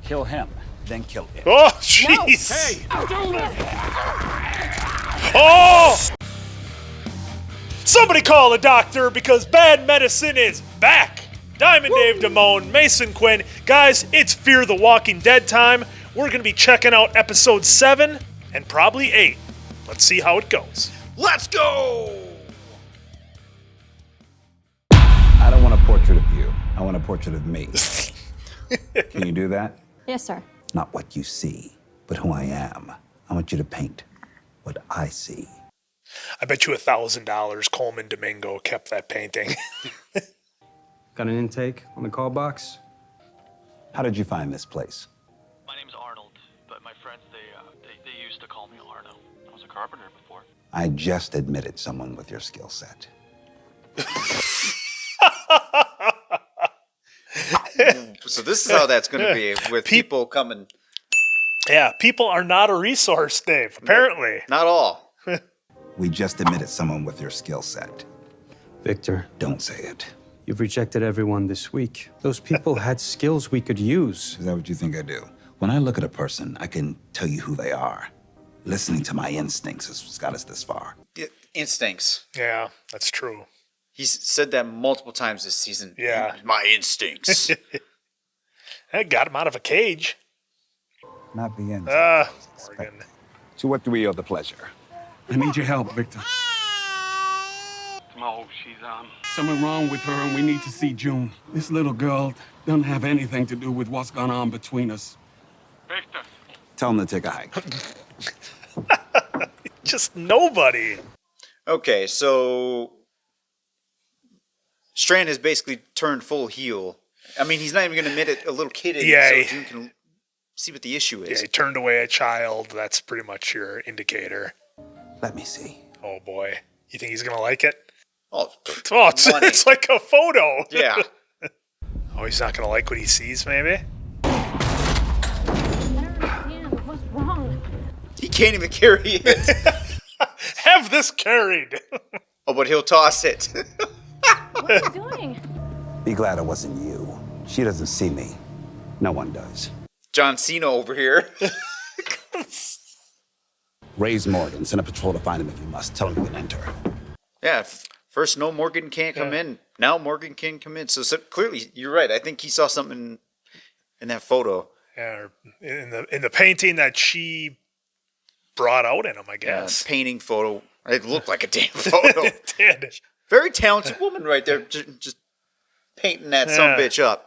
Kill him, then kill it. Oh, jeez. Hey! Oh! Somebody call a doctor because bad medicine is back. Diamond Dave Damone, Mason Quinn. Guys, it's Fear the Walking Dead time. We're going to be checking out episode 7 and probably 8. Let's see how it goes. Let's go! I don't want a portrait of you. I want a portrait of me. Can you do that? Yes, sir. Not what you see, but who I am. I want you to paint what I see. I bet you $1,000 Coleman Domingo kept that painting. Got an intake on the call box? How did you find this place? My name's Arnold, but my friends, they used to call me Arno. I was a carpenter before. I just admitted someone with your skill set. So this is how that's going to be with people coming. Yeah, people are not a resource, Dave, apparently. Not all. We just admitted someone with your skill set. Victor, Don't say it. you've rejected everyone this week. Those people had skills we could use. Is that what you think I do? When I look at a person, I can tell you who they are. Listening to my instincts has got us this far. Instincts. Yeah, that's true. He's said that multiple times this season. Yeah. My instincts. That got him out of a cage. Not the end. Morgan. To what do we owe the pleasure? I need your help, Victor. No, she's, Something wrong with her, and we need to see June. This little girl doesn't have anything to do with what's gone on between us. Victor. Tell him to take a hike. Just nobody. Okay, so Strand has basically turned full heel. I mean, he's not even going to admit it. A little kid in Yeah, it, so June can see what the issue Yeah, is. he turned away a child. That's pretty much your indicator. Let me see. Oh, boy. You think he's going to like it? Oh, Oh, it's, money. it's like a photo. Yeah. Oh, he's not going to like what he sees, maybe? I don't understand. What's wrong? He can't even carry it. Have this carried. Oh, but he'll toss it. What are you doing? Be glad it wasn't you. She doesn't see me. No one does. John Cena over here. Raise Morgan. Send a patrol to find him if you must. Tell him you can enter. Yeah, first no Morgan can't come in. Now Morgan can come in. So clearly, you're right. I think he saw something in that photo. Yeah, in the painting that she brought out in him, I guess. Painting photo. It looked like a damn photo. It did. Very talented woman right there, just painting that sumbitch up.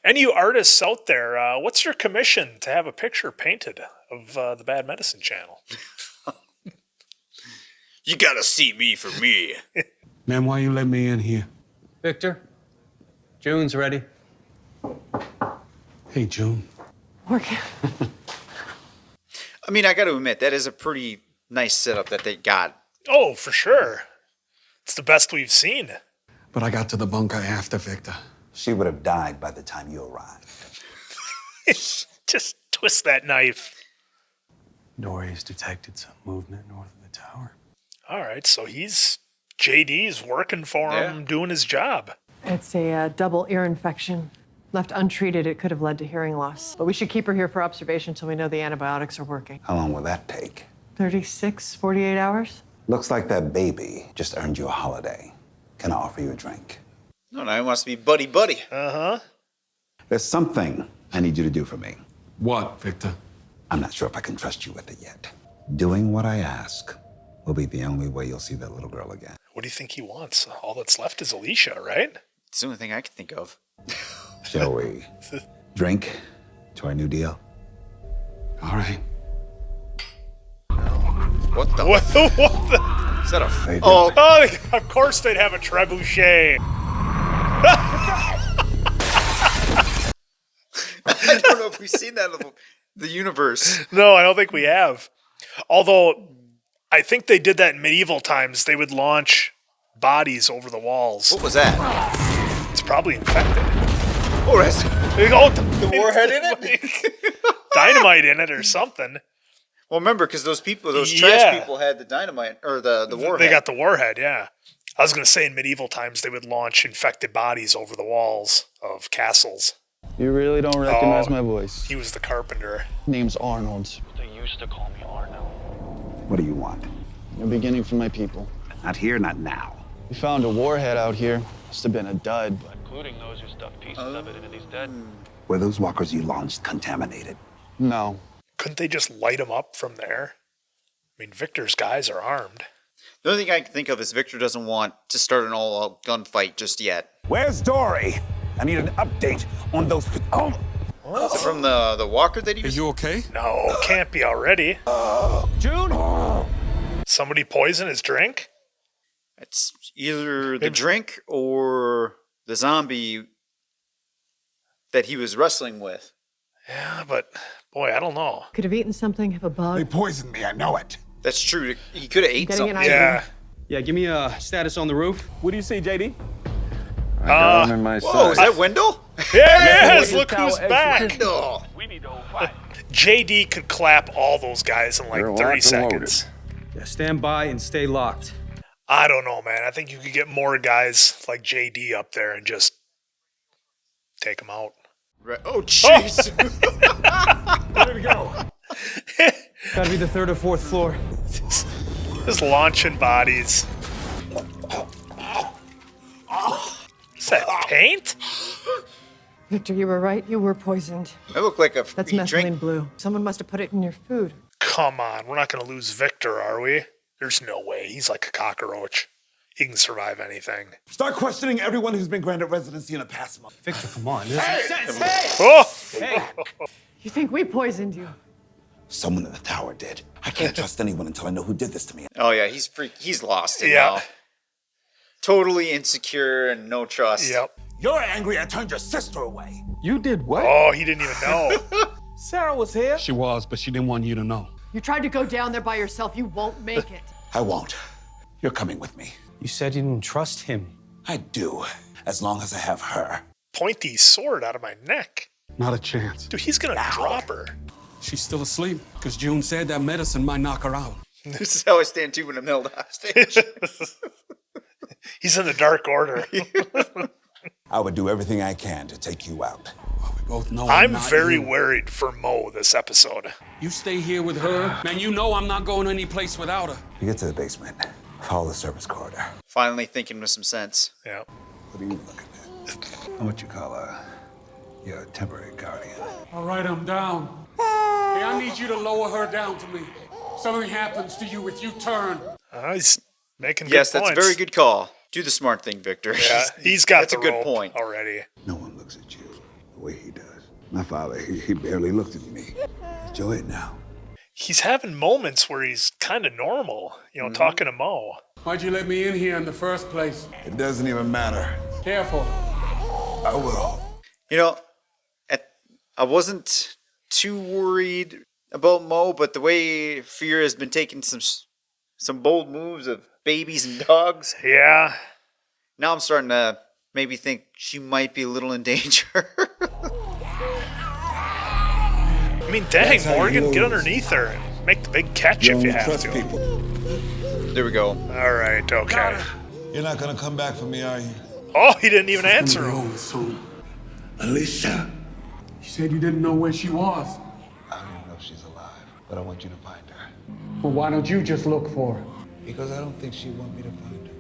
Any you artists out there, what's your commission to have a picture painted of the Bad Medicine channel? You gotta see me for me. Man, why you let me in here? Victor, June's ready. Hey, June. Morgan. I mean, I gotta admit, that is a pretty nice setup that they got. Oh, for sure. It's the best we've seen. But I got to the bunker after Victor. She would have died by the time you arrived. Just twist that knife. Dory's detected some movement north of the tower. All right, so JD's working for him, doing his job. It's a double ear infection. Left untreated, it could have led to hearing loss. But we should keep her here for observation until we know the antibiotics are working. How long will that take? 36, 48 hours? Looks like that baby just earned you a holiday. Can I offer you a drink? No, he wants to be buddy-buddy. Uh-huh. There's something I need you to do for me. What, Victor? I'm not sure if I can trust you with it yet. Doing what I ask will be the only way you'll see that little girl again. What do you think he wants? All that's left is Alicia, right? It's the only thing I can think of. Shall we drink to our new deal? All right. What the? What the? Is that a? Hey, Oh, Oh, of course they'd have a trebuchet. I don't know if we've seen that in the universe. No, I don't think we have. Although, I think they did that in medieval times. They would launch bodies over the walls. What was that? It's probably infected. Oh, that's The warhead in it? Dynamite in it or something. Well, remember, because those trash Yeah. people had the dynamite, or the warhead. They got the warhead, yeah. I was going to say in medieval times they would launch infected bodies over the walls of castles. You really don't recognize Oh. my voice. He was the carpenter. Name's Arnold. They used to call me Arno. What do you want? A beginning for my people. Not here, not now. We found a warhead out here. Must have been a dud. Including those who stuffed pieces of it into these dead. Were those walkers you launched contaminated? No. Couldn't they just light him up from there? I mean, Victor's guys are armed. The only thing I can think of is Victor doesn't want to start an all-out gunfight just yet. Where's Dory? I need an update on those. Oh, Is it from the walker that he Are was? you okay? No, can't be already. June. Somebody poison his drink? It's either the drink or the zombie that he was wrestling with. Yeah, but boy, I don't know. Could have eaten something, have a bug. poisoned me, I know it. That's true. He could have ate Getting an something. idea. Yeah. Yeah, give me a status on the roof. What do you see, JD? Whoa, is that Wendell? There he is! Look who's back! No. We need to hold fire. JD could clap all those guys in like 30 seconds. Yeah, stand by and stay locked. I don't know, man. I think you could get more guys like JD up there and just take them out. Right. Oh, jeez. Where to go? Gotta be the 3rd or 4th floor. Just launching bodies. Is that paint? Victor, you were right. You were poisoned. That looked like a That's he methylene drank. blue. Someone must have put it in your food. Come on, we're not going to lose Victor, are we? There's no way. He's like a cockroach. He can survive anything. Start questioning everyone who's been granted residency in a past month. Victor, come on. Oh! You think we poisoned you? Someone in the tower did. I can't trust anyone until I know who did this to me. Oh yeah, he's lost it Yeah. now. Totally insecure and no trust. Yep. You're angry I turned your sister away. You did what? Oh, he didn't even know. Sarah was here. She was, but she didn't want you to know. You tried to go down there by yourself. You won't make it. I won't. You're coming with me. You said you didn't trust him. I do, as long as I have her. Pointy sword out of my neck. Not a chance. Dude, he's going to drop her. She's still asleep, because June said that medicine might knock her out. This is how I stand too when I'm held hostage. He's in the Dark Order. I would do everything I can to take you out. Well, we both know I'm not very you. worried for Mo this episode. You stay here with her, man. You know I'm not going any place without her. You get to the basement. Follow the service corridor. Finally thinking with some sense. Yeah. What are you looking at? I'm what you call your temporary guardian. All right, I'm down. Hey, I need you to lower her down to me. Something happens to you if you turn. He's making good Yes, points. that's a very good call. Do the smart thing, Victor. Yeah, he's got That's the a good rope point. already. No one looks at you the way he does. My father, he barely looked at me. Enjoy it now. He's having moments where he's kind of normal, you know, talking to Mo. Why'd you let me in here in the first place? It doesn't even matter. Careful. I will. You know, I wasn't too worried about Mo, but the way Fear has been taking some bold moves of babies and dogs, Yeah. now I'm starting to maybe think she might be a little in danger. I mean, dang, Morgan, get underneath her and make the big catch if you have to. There we go. All right, okay. You're not gonna come back for me, are you? Oh, he didn't even answer him. Home soon. Alicia. You said you didn't know where she was. I don't even know if she's alive, but I want you to find her. Well, why don't you just look for her? Because I don't think she'd want me to find her.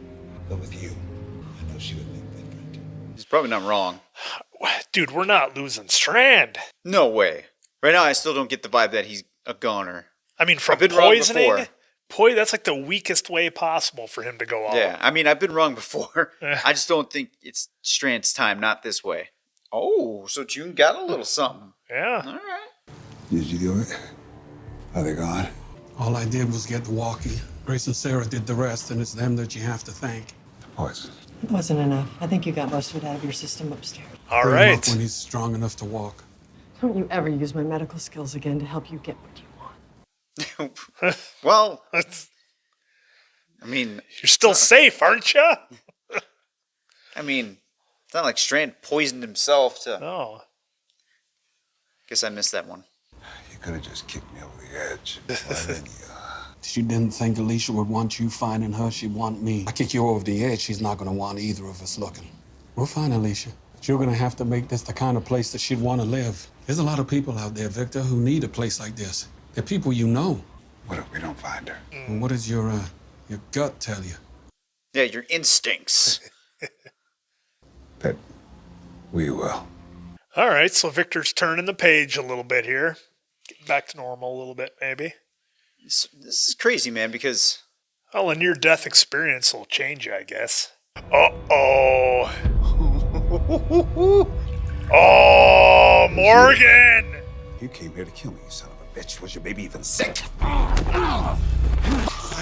But with you, I know she would think different. He's probably not wrong. Dude, we're not losing Strand. No way. Right now, I still don't get the vibe that he's a goner. I mean, from I've been wrong poisoning, before. that's like the weakest way possible for him to go out. Yeah, I mean, I've been wrong before. I just don't think it's Strand's time, not this way. Oh, so June got a little something. Yeah. All right. Did you do it? Are they gone? All I did was get the walkie. Grace and Sarah did the rest, and it's them that you have to thank. Poison. It wasn't enough. I think you got most of it out of your system upstairs. All Bring him right. up when he's strong enough to walk. Don't you ever use my medical skills again to help you get what you want. Well, I mean, You're still safe, aren't you? it's not like Strand poisoned himself to. No. Guess I missed that one. You could have just kicked me over the edge. Why didn't you? She didn't think Alicia would want you finding her. She'd want me. I kick you over the edge, she's not going to want either of us looking. We'll find Alicia. You're gonna have to make this the kind of place that she'd want to live. There's a lot of people out there, Victor, who need a place like this. They're people you know. What if we don't find her? And what does your gut tell you? Yeah, your instincts. That we will. All right, so Victor's turning the page a little bit here. Getting back to normal a little bit, maybe. This is crazy, man, because... Well, a near-death experience will change you, I guess. Uh-oh. Oh, Morgan! You came here to kill me, you son of a bitch. Was your baby even sick? If I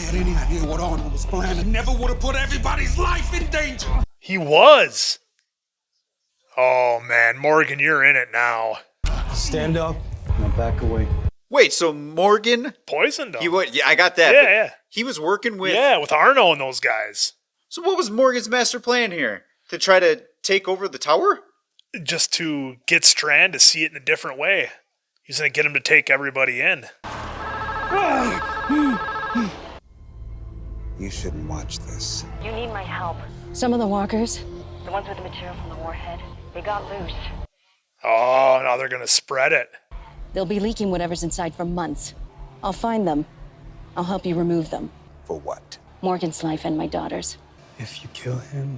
had any idea what Arno was planning, I never would have put everybody's life in danger. He was. Oh, man, Morgan, you're in it now. Stand up. Now back away. Wait, so Morgan... Poisoned him. Yeah, I got that. Yeah, but yeah. He was working with... Yeah, with Arno and those guys. So what was Morgan's master plan here? To try to take over the tower? Just to get Strand to see it in a different way. He's going to get him to take everybody in. You shouldn't watch this. You need my help. Some of the walkers. The ones with the material from the warhead, they got loose. Oh, now they're going to spread it. They'll be leaking whatever's inside for months. I'll find them. I'll help you remove them. For what? Morgan's life and my daughter's. If you kill him,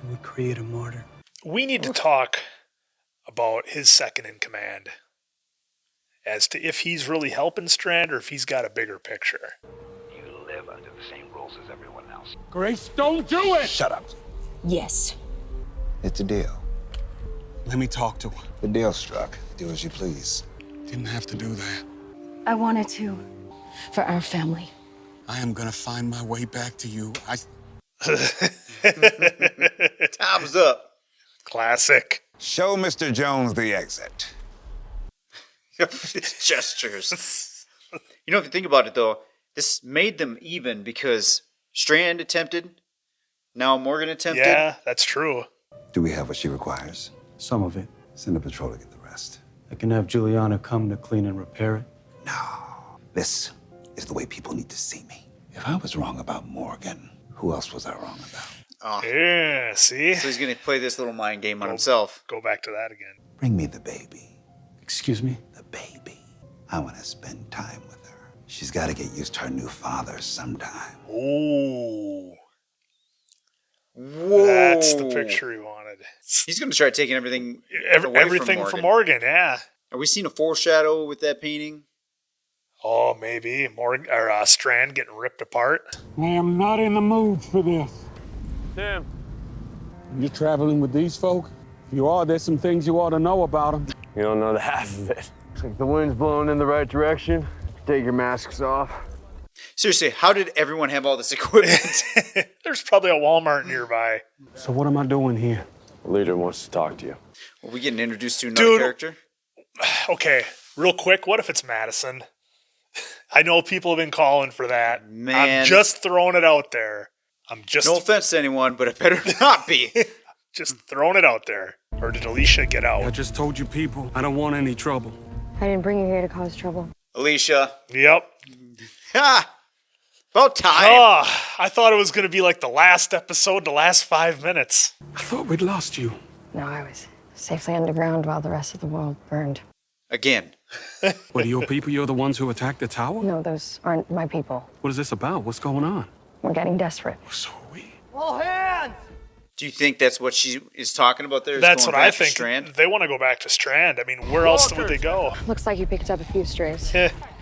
you would create a martyr. We need to talk about his second in command. As to if he's really helping Strand or if he's got a bigger picture. You live under the same rules as everyone else. Grace, don't do it! Shut up. Yes. It's a deal. Let me talk to her. The deal struck. Do as you please. Didn't have to do that. I wanted to. For our family. I am gonna find my way back to you. Time's up. Classic. Show Mr. Jones the exit. Gestures. You know, if you think about it, though, this made them even because Strand attempted. Now Morgan attempted. Yeah, that's true. Do we have what she requires? Some of it. Send a patrol to get the rest. I can have Juliana come to clean and repair it. No. This is the way people need to see me. If I was wrong about Morgan, who else was I wrong about? Oh. Yeah, see? So he's going to play this little mind game on himself. Go back to that again. Bring me the baby. Excuse me? The baby. I want to spend time with her. She's got to get used to her new father sometime. Ooh. Whoa. That's the picture he wanted. He's going to try taking everything Everything from Morgan, yeah. Are we seeing a foreshadow with that painting? Oh, maybe. Morgan or Strand getting ripped apart. I am not in the mood for this. Tim. You traveling with these folk? If you are, there's some things you ought to know about them. You don't know the half of it. If the wind's blowing in the right direction, take your masks off. Seriously, how did everyone have all this equipment? There's probably a Walmart nearby. So what am I doing here? The leader wants to talk to you. Are we getting introduced to another character? Okay, real quick, what if it's Madison? I know people have been calling for that. Man. I'm just throwing it out there. No offense to anyone, but it better not be. Just throwing it out there. Or did Alicia get out? I just told you people, I don't want any trouble. I didn't bring you here to cause trouble. Alicia. Yep. Ha! About time. Oh, I thought it was going to be like the last episode, the last 5 minutes. I thought we'd lost you. No, I was safely underground while the rest of the world burned. Again. What, are your people? You're the ones who attacked the tower? No, those aren't my people. What is this about? What's going on? We're getting desperate. So are we. All hands! Do you think that's what she is talking about there? That's going what I back to think. Strand? They want to go back to Strand. I mean, where else would they go? Looks like you picked up a few strays.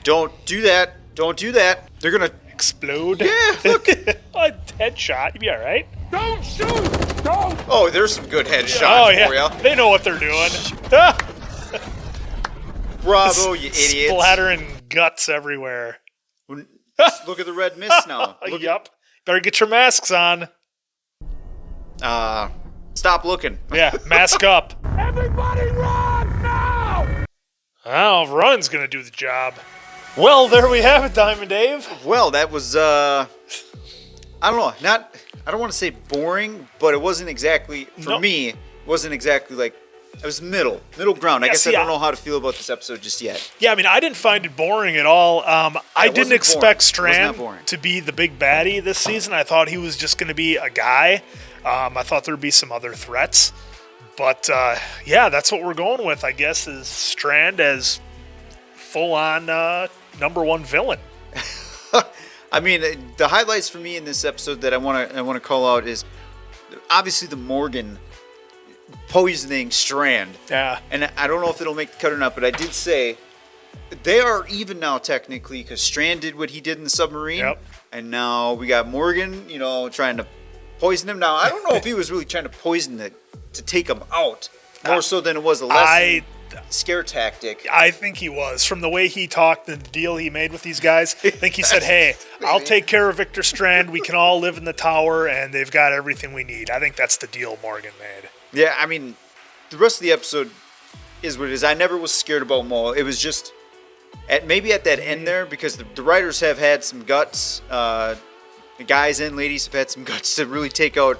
Don't do that. Don't do that. They're going to explode. Yeah, look. A headshot. You'd be all right. Don't shoot! Don't! Oh, there's some good headshots for you. They know what they're doing. Bravo, you idiots. Splattering guts everywhere. Look at the red mist now. Yup. Better get your masks on. Stop looking. Yeah, mask up. Everybody run now! Oh, run's going to do the job. Well, there we have it, Diamond Dave. Well, that was, I don't know, I don't want to say boring, but it wasn't exactly, for me, it wasn't exactly like, it was middle ground. I guess I don't know how to feel about this episode just yet. Yeah, I mean, I didn't find it boring at all. I didn't expect Strand to be the big baddie this season. I thought he was just going to be a guy. I thought there'd be some other threats. But yeah, that's what we're going with, I guess, is Strand as full-on number one villain. I mean, the highlights for me in this episode that I want to call out is obviously the Morgan poisoning Strand. Yeah. And I don't know if it'll make the cut or not, but I did say they are even now technically because Strand did what he did in the submarine. Yep. And now we got Morgan, trying to poison him. Now, I don't know if he was really trying to poison it to take him out, more so than it was a lesson. Scare tactic. I think he was. From the way he talked and the deal he made with these guys, I think he said, hey, I'll take care of Victor Strand. We can all live in the tower, and they've got everything we need. I think that's the deal Morgan made. Yeah, I mean, the rest of the episode is what it is. I never was scared about Maul. It was just, maybe at that end there, because the writers have had some guts. The guys and ladies have had some guts to really take out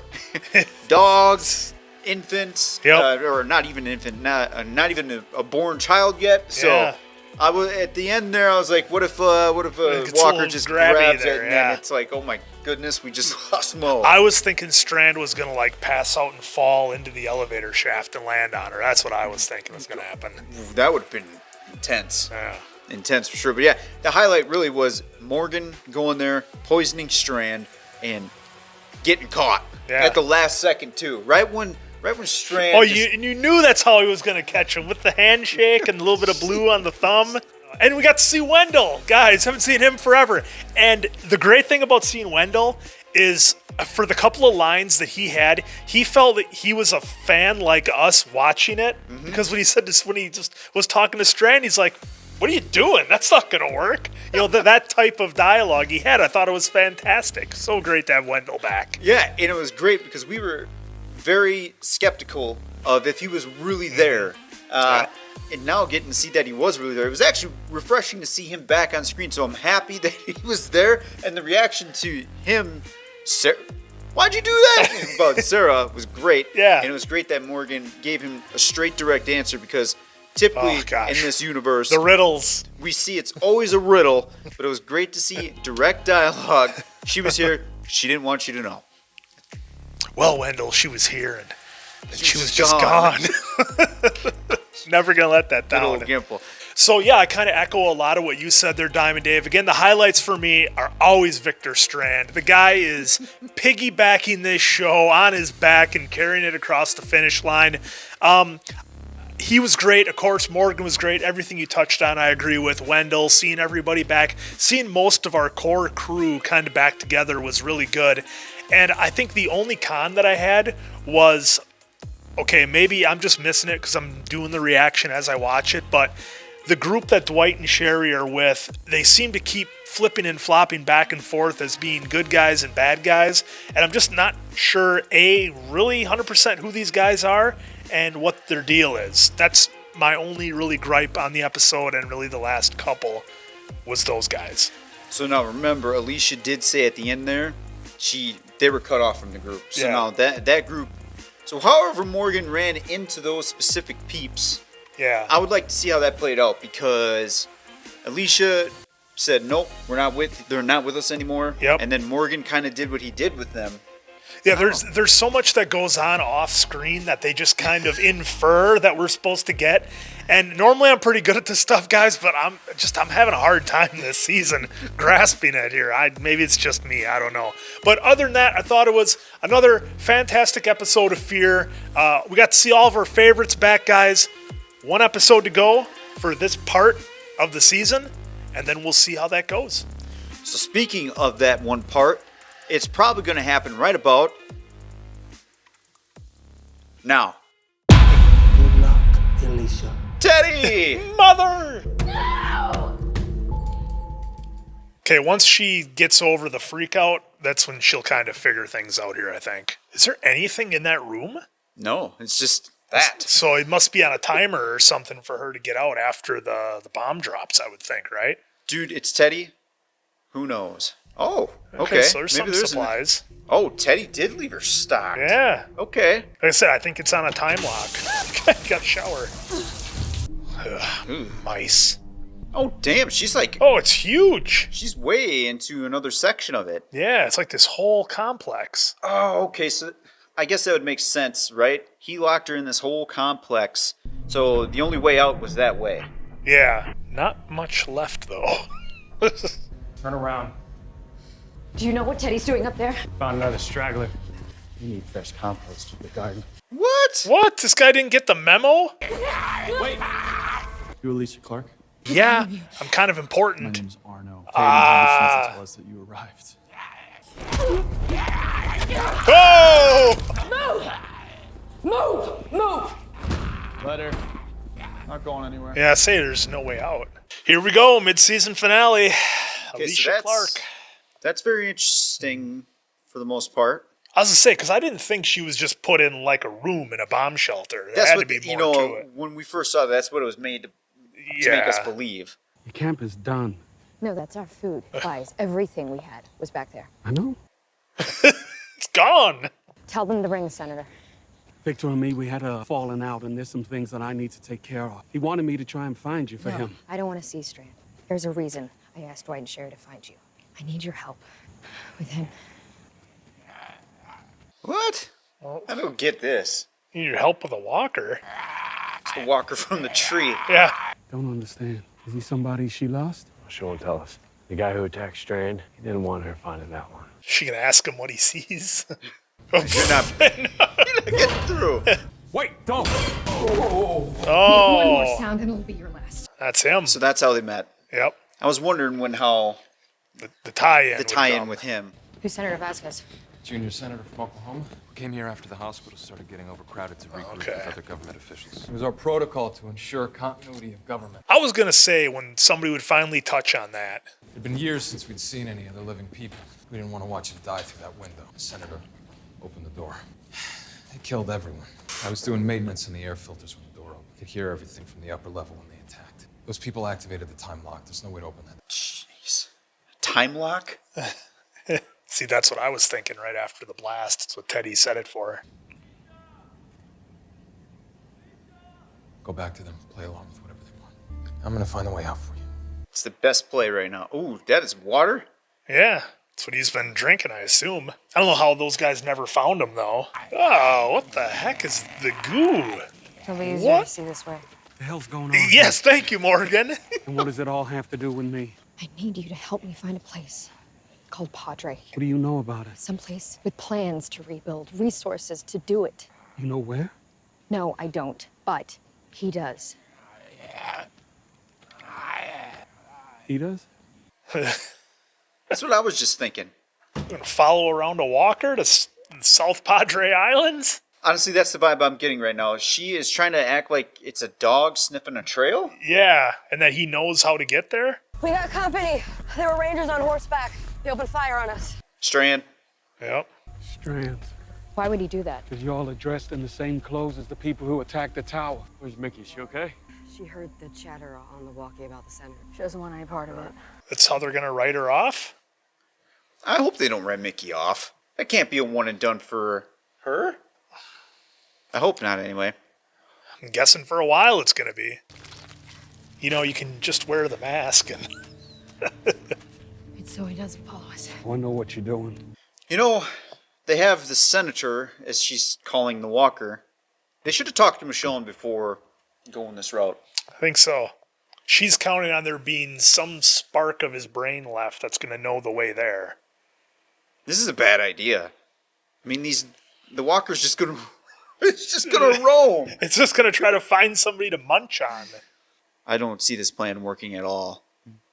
dogs, infants, or not even infant, not even a born child yet. So Yeah. I was at the end there. I was like, what if a Walker just grabs it, and then it's like, oh my goodness, we just lost Mo. I was thinking Strand was gonna like pass out and fall into the elevator shaft and land on her. That's what I was thinking was gonna happen. That would have been intense. Yeah. Intense for sure. But yeah, the highlight really was Morgan going there, poisoning Strand, and getting caught at the last second too. Right when Strand. Oh, you knew that's how he was going to catch him, with the handshake and a little bit of blue on the thumb. And we got to see Wendell. Guys, haven't seen him forever. And the great thing about seeing Wendell is, for the couple of lines that he had, he felt that he was a fan like us watching it. Mm-hmm. Because when he said this, when he just was talking to Strand, he's like, what are you doing? That's not going to work. That type of dialogue he had, I thought it was fantastic. So great to have Wendell back. Yeah, and it was great because we were very skeptical of if he was really there. And now getting to see that he was really there, it was actually refreshing to see him back on screen. So I'm happy that he was there, and the reaction to him, Sarah, why'd you do that? About Sarah was great. Yeah. And it was great that Morgan gave him a straight, direct answer, because typically in this universe, the riddles, we see it's always a riddle, but it was great to see direct dialogue. She was here. She didn't want you to know. Well, Wendell, she was here, and she was just gone. Never going to let that down. So, yeah, I kind of echo a lot of what you said there, Diamond Dave. Again, the highlights for me are always Victor Strand. The guy is piggybacking this show on his back and carrying it across the finish line. He was great. Of course, Morgan was great. Everything you touched on, I agree with. Wendell, seeing everybody back, seeing most of our core crew kind of back together was really good. And I think the only con that I had was, okay, maybe I'm just missing it because I'm doing the reaction as I watch it, but the group that Dwight and Sherry are with, they seem to keep flipping and flopping back and forth as being good guys and bad guys. And I'm just not sure, really 100% who these guys are and what their deal is. That's my only really gripe on the episode, and really the last couple was those guys. So now remember, Alicia did say at the end there, they were cut off from the group. So now that group, so however Morgan ran into those specific peeps, I would like to see how that played out, because Alicia said, nope, they're not with us anymore. Yep. And then Morgan kind of did what he did with them. Yeah, there's so much that goes on off screen that they just kind of infer that we're supposed to get. And normally I'm pretty good at this stuff, guys, but I'm having a hard time this season grasping it here. Maybe it's just me, I don't know. But other than that, I thought it was another fantastic episode of Fear. We got to see all of our favorites back, guys. One episode to go for this part of the season, and then we'll see how that goes. So speaking of that one part, it's probably going to happen right about now. Good luck, Alicia. Teddy! Mother! Okay, once she gets over the freak out, that's when she'll kind of figure things out here, I think. Is there anything in that room? No, it's just that. So it must be on a timer or something for her to get out after the bomb drops, I would think, right? Dude, it's Teddy. Who knows? Oh, okay. So there's some supplies. Oh, Teddy did leave her stocked. Yeah. Okay. Like I said, I think it's on a time lock. Got a shower. Mice. Oh, damn. She's like... Oh, it's huge. She's way into another section of it. Yeah, it's like this whole complex. Oh, okay. So I guess that would make sense, right? He locked her in this whole complex, so the only way out was that way. Yeah, not much left though. Turn around. Do you know what Teddy's doing up there? Found another straggler. You need fresh compost for the garden. What? What? This guy didn't get the memo? Wait! You Alicia Clark? Yeah, I'm kind of important. My name's Arno. Had to tell us that you arrived. Oh! Move! Move! Let her. Not going anywhere. Yeah, say there's no way out. Here we go, mid-season finale. Okay, Alicia Clark. That's very interesting for the most part. I was gonna say, because I didn't think she was just put in like a room in a bomb shelter. There That's had what to be you more know. to it. When we first saw that, that's what it was made to make us believe. Your camp is done. No, that's our food. Supplies. Everything we had was back there. I know. It's gone. Tell them to bring the senator. Victor and me, we had a falling out, and there's some things that I need to take care of. He wanted me to try and find you for him. I don't want to see Strand. There's a reason I asked Dwight and Sherry to find you. I need your help with him. What? I don't get this. You need your help with a walker. It's the walker from the tree. Yeah. Don't understand. Is he somebody she lost? She won't tell us. The guy who attacked Strand, he didn't want her finding that one. She gonna ask him what he sees. You're not getting through. Wait, don't! Oh. One more sound and it'll be your last. That's him. So that's how they met. Yep. I was wondering how the tie-in. The tie-in with him. Who's Senator Vasquez? Junior senator from Oklahoma. Came here after the hospital started getting overcrowded to regroup with other government officials. It was our protocol to ensure continuity of government. I was gonna say when somebody would finally touch on that. It'd been years since we'd seen any other living people. We didn't want to watch them die through that window. The senator opened the door. They killed everyone. I was doing maintenance in the air filters when the door opened. Could hear everything from the upper level when they attacked. Those people activated the time lock. There's no way to open that. Jeez. Time lock? See, that's what I was thinking right after the blast. That's what Teddy said it for. Go back to them. Play along with whatever they want. I'm gonna find a way out for you. It's the best play right now. Ooh, that is water? Yeah, that's what he's been drinking, I assume. I don't know how those guys never found him, though. Oh, what the heck is the goo? It'll be easier to see this way. The hell's going on? Yes, thank you, Morgan. And what does it all have to do with me? I need you to help me find a place called Padre. What do you know about it? Someplace with plans to rebuild, resources to do it. You know where? No, I don't, but he does. He does? That's what I was just thinking. You're gonna follow around a walker to South Padre Islands? Honestly, that's the vibe I'm getting right now. She is trying to act like it's a dog sniffing a trail? Yeah, and that he knows how to get there? We got company. There were rangers on horseback. They opened fire on us. Strand? Yep. Strand. Why would he do that? Because y'all are dressed in the same clothes as the people who attacked the tower. Where's Mickey? She okay? She heard the chatter on the walkie about the senator. She doesn't want any part of it. That's how they're gonna write her off? I hope they don't write Mickey off. That can't be a one and done for her. I hope not, anyway. I'm guessing for a while it's gonna be. You know, you can just wear the mask and... It's so he doesn't follow us. I know what you're doing. You know, they have the senator, as she's calling the walker. They should have talked to Michonne before going this route. I think so. She's counting on there being some spark of his brain left that's going to know the way there. This is a bad idea. I mean, the walker's just going to... It's just going to roam. It's just going to try to find somebody to munch on. I don't see this plan working at all.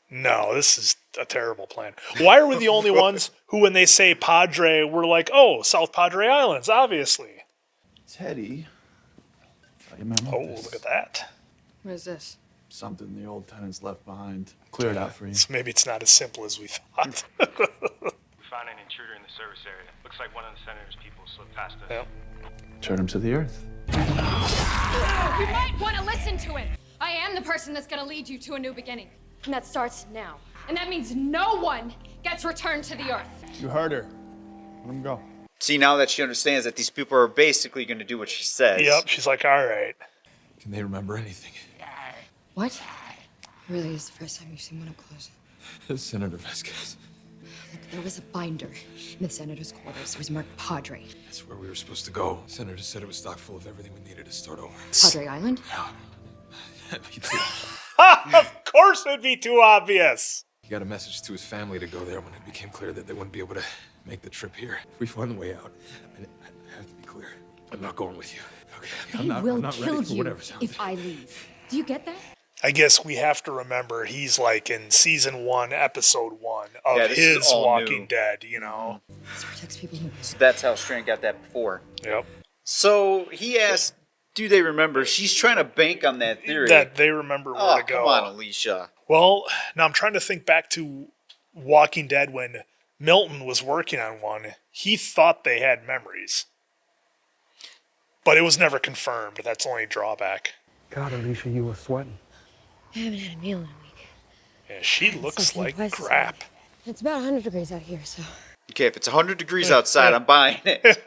No, this is a terrible plan. Why are we the only ones who, when they say Padre, we're like, oh, South Padre Islands, obviously. Teddy. Oh, look at that. What is this? Something the old tenants left behind. Clear it out for you. Maybe it's not as simple as we thought. We found an intruder in the service area. Looks like one of the senator's people slipped past us. Yep. Turn him to the earth. You might want to listen to him. I am the person that's going to lead you to a new beginning. And that starts now. And that means no one gets returned to the earth. You heard her. Let him go. See, now that she understands that these people are basically going to do what she says. Yep, she's like, all right. Can they remember anything? What? Really is the first time you've seen one up close. Senator Vasquez. There was a binder in the senator's quarters. It was marked Padre. That's where we were supposed to go. Senator said it was stocked full of everything we needed to start over. Padre Island? Me too. Of course it'd be too obvious. He got a message to his family to go there when it became clear that they wouldn't be able to make the trip here. If we find the way out, I have to be clear. I'm not going with you. Okay? They will I'm kill ready for you whatever's out if I leave. Do you get that? I guess we have to remember he's like in season 1, episode 1 of Yeah, this is his all Walking new. Dead, you know? This protects people who... So that's how Strand got that before. Yep. So he asked, do they remember? She's trying to bank on that theory. That they remember where to go. Come on, Alicia. Well, now I'm trying to think back to Walking Dead when Milton was working on one. He thought they had memories. But it was never confirmed. That's the only drawback. God, Alicia, you were sweating. I haven't had a meal in a week. Yeah, she looks Something like twice as crap. It's about 100 degrees out here, so... Okay, if it's 100 degrees outside, I'm buying it.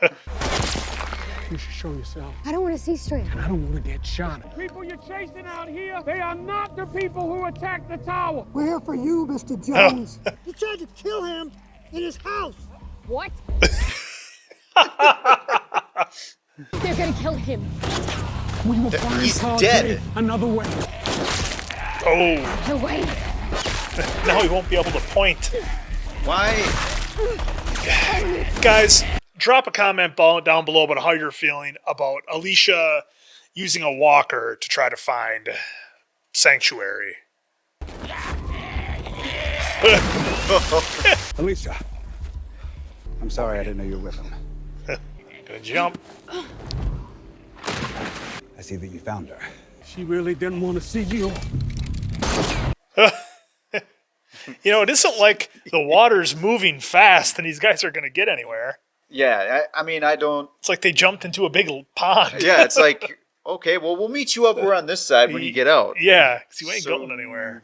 You should show yourself. I don't want to see Strand. I don't want to get shot. People you're chasing out here, they are not the people who attacked the tower. We're here for you, Mr. Jones. You tried to kill him in his house. What? They're gonna kill him. We will find He's Padre dead. another way. Oh. No way. Now he won't be able to point. Why? Guys, drop a comment down below about how you're feeling about Alicia using a walker to try to find Sanctuary. Alicia. I'm sorry I didn't know you were with him. Gonna jump. I see that you found her. She really didn't want to see you. You know, it isn't like the water's moving fast and these guys are gonna get anywhere. Yeah, I mean, I don't... It's like they jumped into a big pond. Yeah, it's like, okay, well, we'll meet you up over on this side when you get out. Yeah, because you ain't going anywhere.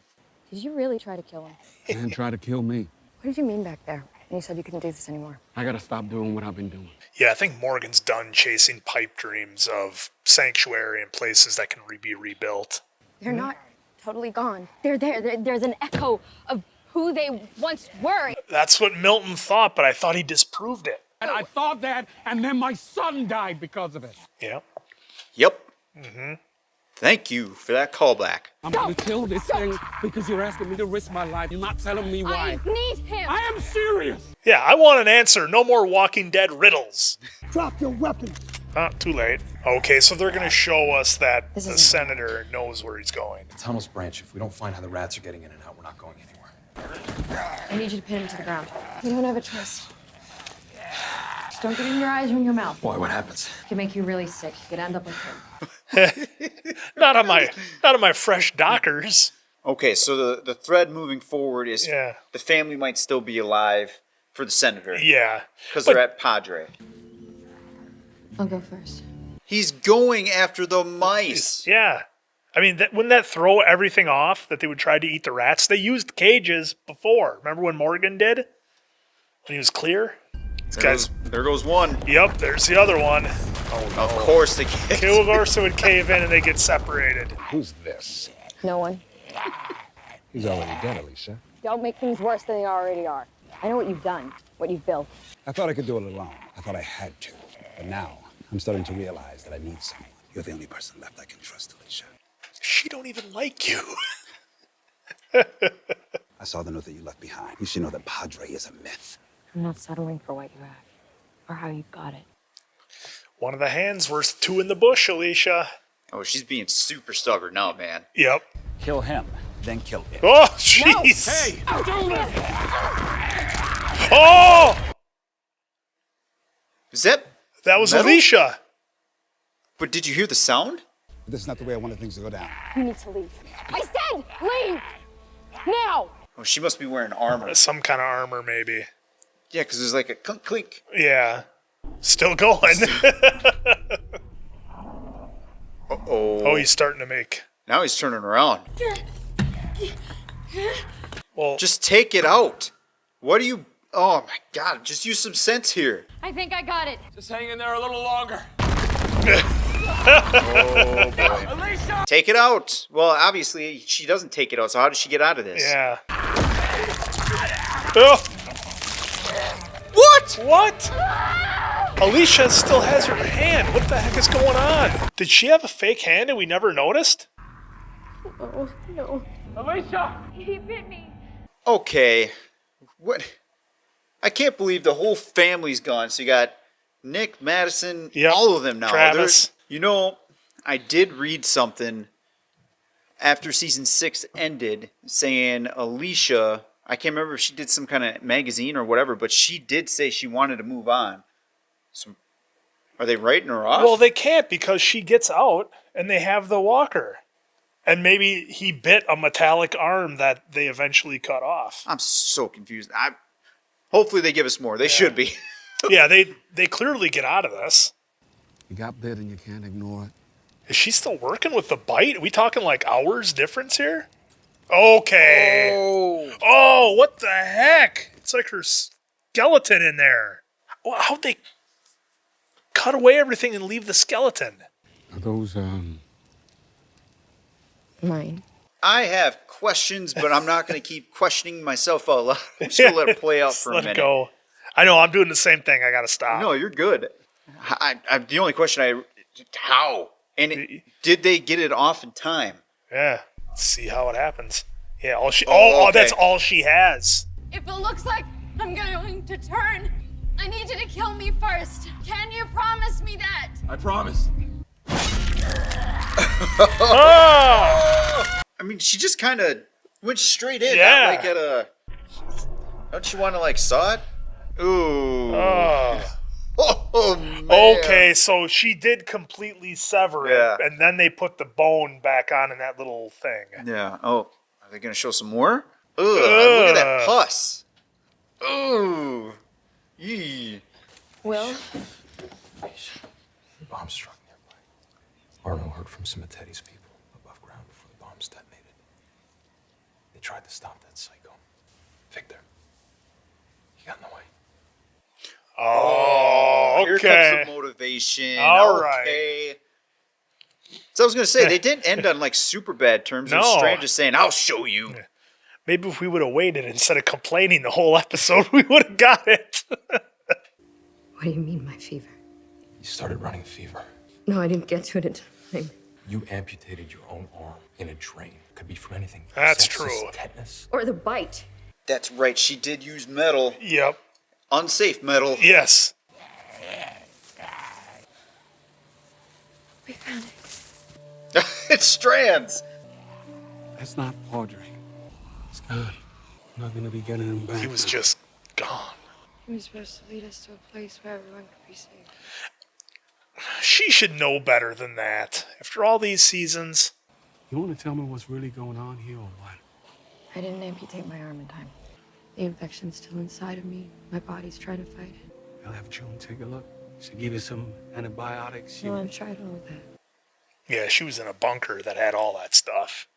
Did you really try to kill him? And try to kill me. What did you mean back there? And you said you couldn't do this anymore. I gotta stop doing what I've been doing. Yeah, I think Morgan's done chasing pipe dreams of Sanctuary and places that can be rebuilt. They're not totally gone. They're there. There's an echo of who they once were. That's what Milton thought, but I thought he disproved it. And I thought that, and then my son died because of it. Yeah. Yep. Mm-hmm. Thank you for that callback. I'm gonna kill this thing because you're asking me to risk my life. You're not telling me why. I need him. I am serious. Yeah, I want an answer. No more Walking Dead riddles. Drop your weapon. Too late. Okay, so they're going to show us that the senator knows where he's going. The tunnel's branch. If we don't find how the rats are getting in and out, we're not going anywhere. I need you to pin him to the ground. You don't have a choice. Just don't get it in your eyes or in your mouth. Why? What happens? It can make you really sick. You could end up like him. Not on my fresh Dockers. Okay, so the thread moving forward is the family might still be alive for the senator. Yeah. Because they're at Padre. I'll go first. He's going after the mice. Yeah. I mean, wouldn't that throw everything off that they would try to eat the rats? They used cages before. Remember when Morgan did? When he was clear? There goes one. Yep, there's the other one. Oh, no. Of course they get. Of course it would cave in and they get separated. Who's this? No one. He's already dead, Alicia. Don't make things worse than they already are. I know what you've done, what you've built. I thought I could do it alone. I thought I had to. But now, I'm starting to realize that I need someone. You're the only person left I can trust, Alicia. She don't even like you. I saw the note that you left behind. You should know that Padre is a myth. I'm not settling for what you have, or how you got it. One of the hands worth two in the bush, Alicia. Oh, she's being super stubborn now, man. Yep. Kill him, then kill him. Oh, jeez. Hey, Oh! Is that was metal? Alicia. But did you hear the sound? This is not the way I wanted things to go down. You need to leave. I said leave! Now! Oh, she must be wearing armor. Some kind of armor, maybe. Yeah, because there's like a clink clink. Yeah. Still going. Uh-oh. Oh, he's starting to make... Now he's turning around. Well, just take it out. What do you... Oh, my God. Just use some sense here. I think I got it. Just hang in there a little longer. Oh, boy. Alicia! Take it out. Well, obviously, she doesn't take it out, so how does she get out of this? Yeah. Oh! What? What? Alicia still has her hand. What the heck is going on? Did she have a fake hand and we never noticed? Oh, no. Alicia! He bit me. Okay. What? I can't believe the whole family's gone. So you got Nick, Madison, all of them now. Travis. You know, I did read something after season 6 ended saying Alicia, I can't remember if she did some kind of magazine or whatever, but she did say she wanted to move on. So are they writing her off? Well, they can't because she gets out and they have the walker. And maybe he bit a metallic arm that they eventually cut off. I'm so confused. Hopefully they give us more. They should be. Yeah, they clearly get out of this. You got bit and you can't ignore it. Is she still working with the bite? Are we talking like hours difference here? Okay. Oh, what the heck? It's like her skeleton in there. How'd they cut away everything and leave the skeleton? Are those, Mine. I have questions, but I'm not going to keep questioning myself out loud. I'm just going to let it play out for a minute. Let it go. I know, I'm doing the same thing. I got to stop. No, you're good. The only question how? And did they get it off in time? Yeah. Let's see how it happens. Yeah, all she. Okay. That's all she has. If it looks like I'm going to turn, I need you to kill me first. Can you promise me that? I promise. I mean, she just kind of went straight in. Yeah. Not like at a. Don't you want to like saw it? Ooh. Oh man. Okay, so she did completely sever it, and then they put the bone back on in that little thing. Yeah. Oh, are they gonna show some more? Ugh. Look at that pus. Ooh. Yee. Will? The bomb struck nearby. Arno heard from some of Teddy's people above ground before the bombs detonated. They tried to stop that psycho. Victor. He got in the way. Oh, okay. Here comes the motivation. All right. So I was gonna say they didn't end on like super bad terms. It was No. Strand just saying, "I'll show you." Maybe if we would have waited instead of complaining the whole episode, we would have got it. What do you mean, my fever? You started running fever. No, I didn't get to it in time. You amputated your own arm in a drain. Could be from anything. That's Sepsis, true. Tetanus. Or the bite. That's right. She did use metal. Yep. Unsafe metal. Yes. We found it. It's Strands. That's not Padre. It's good. I'm not gonna be getting him back. He was just gone. He was supposed to lead us to a place where everyone could be safe. She should know better than that. After all these seasons. You want to tell me what's really going on here or what? I didn't amputate my arm in time. The infection's still inside of me. My body's trying to fight it. I'll have June take a look. She'll give you some antibiotics. No, I've tried all of that. Yeah, she was in a bunker that had all that stuff.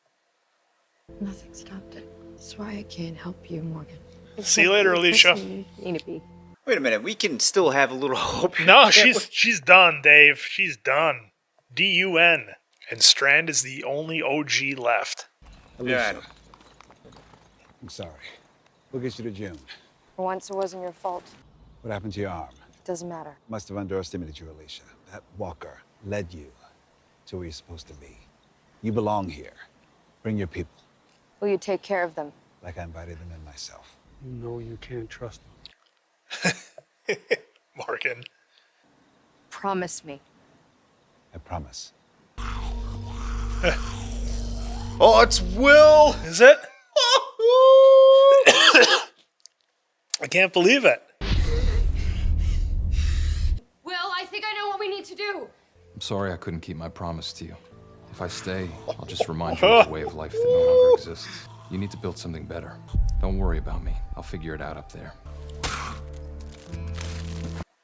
Nothing stopped it. That's why I can't help you, Morgan. See you later, Alicia. Need to be. Wait a minute. We can still have a little hope. No, she's done, Dave. She's done. D-U-N. And Strand is the only OG left. Alicia. I'm sorry. We'll get you to June. For once, it wasn't your fault. What happened to your arm? Doesn't matter. Must have underestimated you, Alicia. That walker led you to where you're supposed to be. You belong here. Bring your people, Will you take care of them? like I invited them in myself. You know you can't trust them. Morgan. Promise me. I promise. Oh, it's Will. Is it? I can't believe it. Will, I think I know what we need to do. I'm sorry I couldn't keep my promise to you. If I stay, I'll just remind you of a way of life that no longer exists. You need to build something better. Don't worry about me. I'll figure it out up there.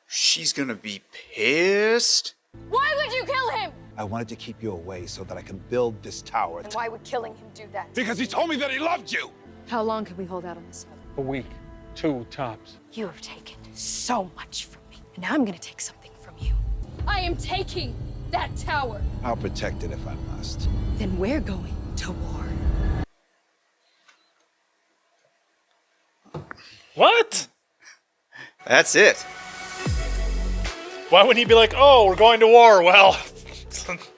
She's gonna be pissed. Why would you kill him? I wanted to keep you away so that I can build this tower. And why would killing him do that? Because he told me that he loved you! How long can we hold out on this? A week. 2 tops. You have taken so much from me, and now I'm gonna take something from you. I am taking that tower. I'll protect it if I must. Then we're going to war. What? That's it. Why wouldn't he be like, oh, we're going to war? Well,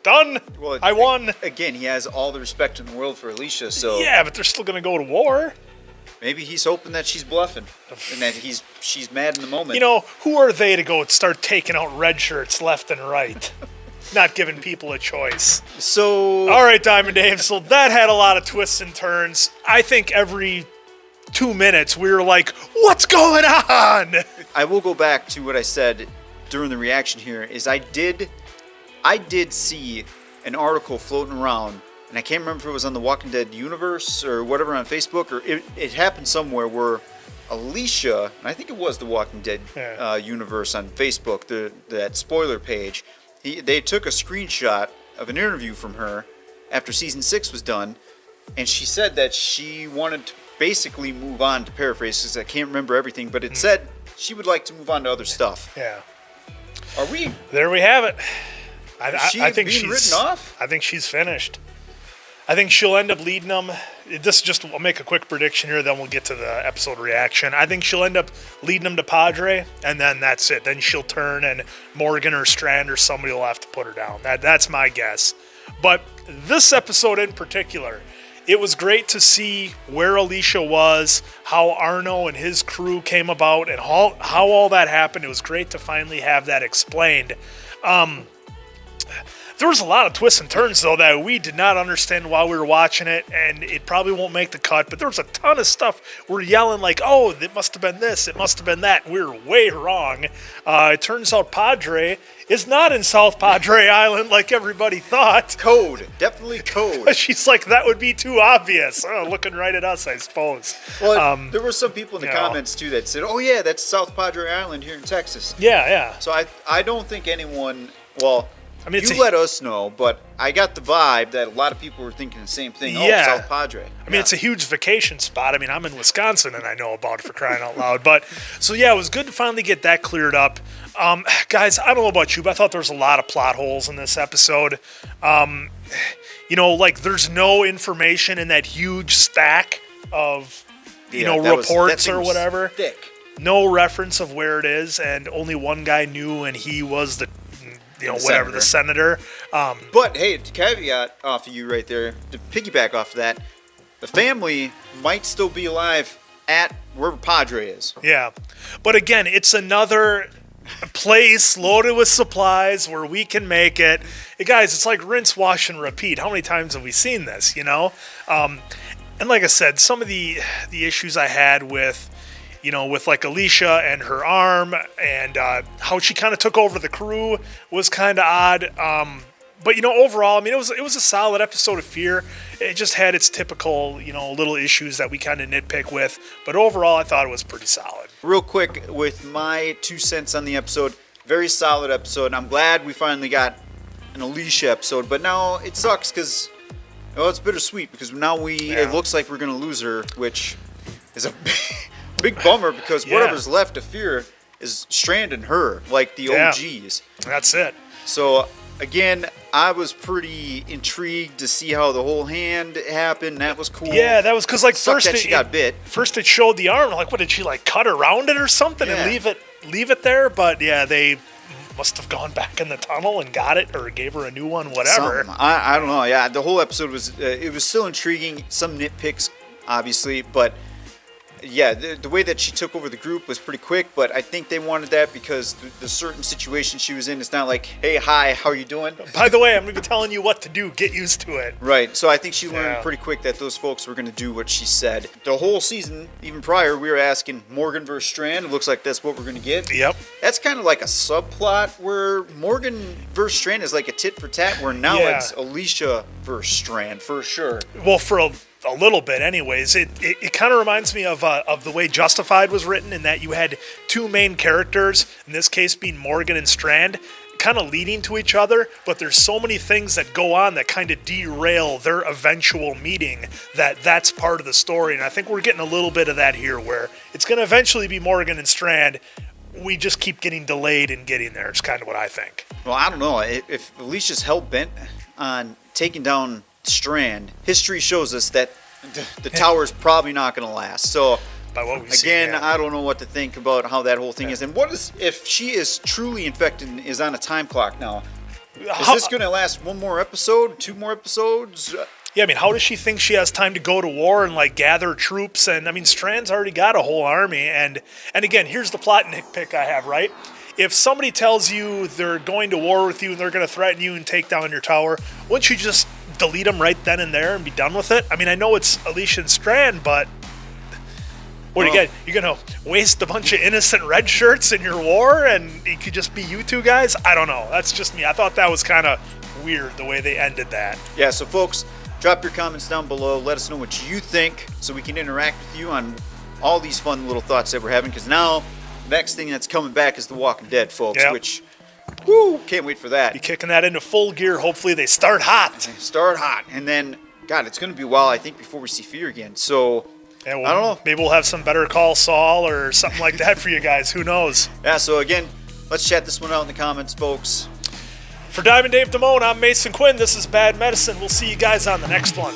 done. Well, I won. Again, he has all the respect in the world for Alicia, so... Yeah, but they're still going to go to war. Maybe he's hoping that she's bluffing and that she's mad in the moment. You know, who are they to go and start taking out red shirts left and right? Not giving people a choice. So... All right, Diamond Dave, so that had a lot of twists and turns. I think every 2 minutes we were like, what's going on? I will go back to what I said during the reaction here, is I did see an article floating around, and I can't remember if it was on the Walking Dead universe or whatever on Facebook, or it happened somewhere where Alicia, and I think it was the Walking Dead universe on Facebook, that spoiler page, they took a screenshot of an interview from her after season 6 was done, and she said that she wanted to basically move on, to paraphrase, because I can't remember everything, but it said she would like to move on to other stuff. Yeah. Are we? There we have it. I think being she's written off? I think she's finished. I think she'll end up leading them. I'll make a quick prediction here, then we'll get to the episode reaction. I think she'll end up leading them to Padre, and then that's it. Then she'll turn, and Morgan or Strand or somebody will have to put her down. That's my guess. But this episode in particular, it was great to see where Alicia was, how Arno and his crew came about, and how all that happened. It was great to finally have that explained. There was a lot of twists and turns, though, that we did not understand while we were watching it, and it probably won't make the cut, but there was a ton of stuff we're yelling like, oh, it must have been this, it must have been that. We were way wrong. It turns out Padre is not in South Padre Island like everybody thought. Code. Definitely code. She's like, that would be too obvious. Looking right at us, I suppose. Well, there were some people in the comments, too, that said, oh, yeah, that's South Padre Island here in Texas. Yeah. So I don't think anyone, well... I mean, you let us know, but I got the vibe that a lot of people were thinking the same thing. Oh, South Padre. I mean, it's a huge vacation spot. I mean, I'm in Wisconsin, and I know about it, for crying out loud. But, so yeah, it was good to finally get that cleared up. Guys, I don't know about you, but I thought there was a lot of plot holes in this episode. There's no information in that huge stack of, reports or whatever. Thick. No reference of where it is, and only one guy knew, and he was the senator. But hey, to caveat off of you right there, to piggyback off of that, the family might still be alive at wherever Padre is. Yeah. But again, it's another place loaded with supplies where we can make it. Hey guys, it's like rinse, wash, and repeat. How many times have we seen this, And like I said, some of the issues I had with like Alicia and her arm and how she kind of took over the crew was kind of odd. But overall, I mean, it was a solid episode of Fear. It just had its typical, little issues that we kind of nitpick with. But overall, I thought it was pretty solid. Real quick, with my 2 cents on the episode, very solid episode. I'm glad we finally got an Alicia episode. But now it sucks because, it's bittersweet because now it looks like we're going to lose her, which is a big bummer because whatever's left of Fear is Strand and her, like the OGs. That's it. So, again, I was pretty intrigued to see how the whole hand happened. That was cool. Yeah, that was because, first she got bit. First it showed the arm. Like, what, did she, cut around it or something and leave it there? But, yeah, they must have gone back in the tunnel and got it or gave her a new one, whatever. I don't know. Yeah, the whole episode was still intriguing. Some nitpicks, obviously, but... Yeah, the way that she took over the group was pretty quick, but I think they wanted that because the certain situation she was in, it's not like, hey, hi, how are you doing? By the way, I'm going to be telling you what to do. Get used to it. Right, so I think she learned pretty quick that those folks were going to do what she said. The whole season, even prior, we were asking Morgan versus Strand. It looks like that's what we're going to get. Yep. That's kind of like a subplot where Morgan versus Strand is like a tit for tat, where now it's Alicia versus Strand, for sure. Well, for a little bit anyways. It kind of reminds me of the way Justified was written, in that you had two main characters, in this case being Morgan and Strand, kind of leading to each other, but there's so many things that go on that kind of derail their eventual meeting that's part of the story, and I think we're getting a little bit of that here, where it's going to eventually be Morgan and Strand. We just keep getting delayed in getting there. It's kind of what I think. Well, I don't know. If Alicia's hell-bent on taking down Strand, history shows us that the tower's probably not going to last. So by what we've seen. Again, I don't know what to think about how that whole thing is. And what is, if she is truly infected and is on a time clock now, is this going to last one more episode, 2 more episodes? Yeah, I mean, how does she think she has time to go to war and, like, gather troops? And, I mean, Strand's already got a whole army. And again, here's the plot nitpick I have, right? If somebody tells you they're going to war with you and they're going to threaten you and take down your tower, wouldn't you just delete them right then and there and be done with it? I mean, I know it's Alicia and Strand, but what again? You're going to waste a bunch of innocent red shirts in your war and it could just be you two guys? I don't know. That's just me. I thought that was kind of weird the way they ended that. Yeah, so folks, drop your comments down below. Let us know what you think so we can interact with you on all these fun little thoughts that we're having. Because now, the next thing that's coming back is The Walking Dead, folks, which, whoo, can't wait for that. Be kicking that into full gear. Hopefully they start hot. Start hot. And then, God, it's going to be a while, I think, before we see Fear again. So, yeah, well, I don't know. Maybe we'll have some Better Call Saul or something like that for you guys. Who knows? Yeah, so again, let's chat this one out in the comments, folks. For Diamond Dave Damone, I'm Mason Quinn. This is Bad Medicine. We'll see you guys on the next one.